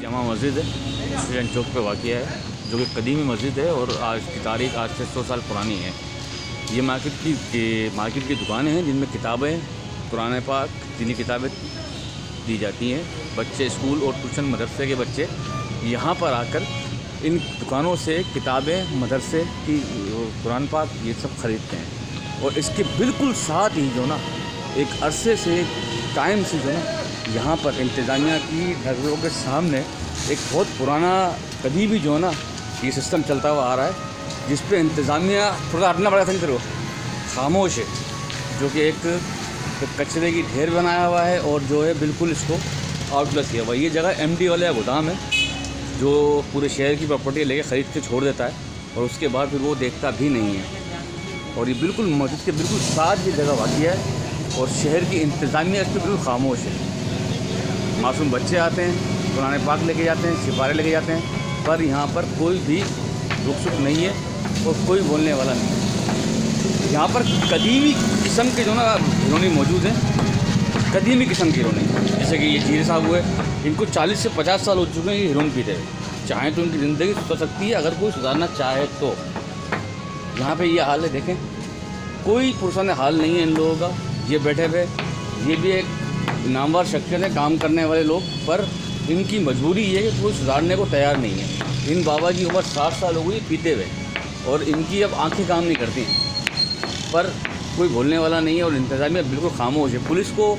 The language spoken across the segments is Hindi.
जमा मस्जिद है, स्टेशन चौक पे वाक़िया है, जो कि कदीमी मस्जिद है और आज की तारीख आज से 100 साल पुरानी है। ये मार्केट की दुकानें हैं जिनमें किताबें, कुरान पाक, दीनी किताबें दी जाती हैं। बच्चे स्कूल और ट्यूशन मदरसे के बच्चे यहाँ पर आकर इन दुकानों से किताबें, मदरसे की कुरान पाक ये सब ख़रीदते हैं। और इसके बिल्कुल साथ ही जो ना एक अरसे से टाइम से जो ना यहाँ पर इंतज़ामिया की नज़रों के सामने एक बहुत पुराना कदीमी जो है ना ये सिस्टम चलता हुआ आ रहा है, जिस पे इंतज़ामिया थोड़ा हटना पड़ा समझ रहे हो, खामोश है, जो कि एक कचरे की ढेर बनाया हुआ है और जो है बिल्कुल इसको आउटलेस किया हुआ। ये जगह एमडी वाले का गोदाम है जो पूरे शहर की प्रॉपर्टी लेके ख़रीद के छोड़ देता है और उसके बाद फिर वो देखता भी नहीं है। और ये बिल्कुल मस्जिद के बिल्कुल साथ ये जगह वाक़िया है और शहर की इंतज़ामिया इस पर बिल्कुल खामोश है। मासूम बच्चे आते हैं, कुरान पाक लेके जाते हैं, सिपारे लेके जाते हैं, पर यहाँ पर कोई भी रुख सुख नहीं है और कोई बोलने वाला नहीं है। यहाँ पर कदीमी किस्म के जो ना हिरोनी मौजूद हैं, कदीमी किस्म की हिरोनी, जैसे कि ये जीरे साहब हुए, इनको 40 से 50 साल हो चुके हैं ये हिरोइन पीते हुए। चाहें तो उनकी ज़िंदगी सुधर सकती है अगर कोई सुधारना चाहे तो। यहाँ पे ये हाल है, देखें कोई पुरसान हाल नहीं है इन लोगों का। ये बैठे हुए, ये भी एक नामवर शख्सियत है, काम करने वाले लोग, पर इनकी मजबूरी ये है कि कोई सुधारने को तैयार नहीं है। इन बाबा की उम्र 60 साल हो गई पीते हुए और इनकी अब आंखें काम नहीं करती हैं, पर कोई बोलने वाला नहीं है और इंतज़ामिया बिल्कुल खामोश है। पुलिस को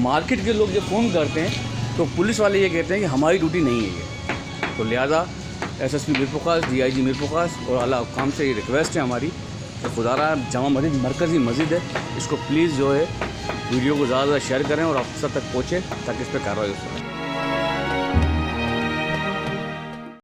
मार्केट के लोग जब फ़ोन करते हैं तो पुलिस वाले ये कहते हैं कि हमारी ड्यूटी नहीं है ये। तो लिहाजा एसएसपी मीर फ़ुक़ास, डीआईजी मीर फ़ुक़ास और आला हुकाम से ये रिक्वेस्ट है हमारी कि खुदारा जमा मस्जिद मरकज़ी मस्जिद है, इसको प्लीज़ जो है वीडियो को ज़्यादा से ज़्यादा शेयर करें और अफसर तक पहुँचे ताकि इस पर कार्रवाई हो सके।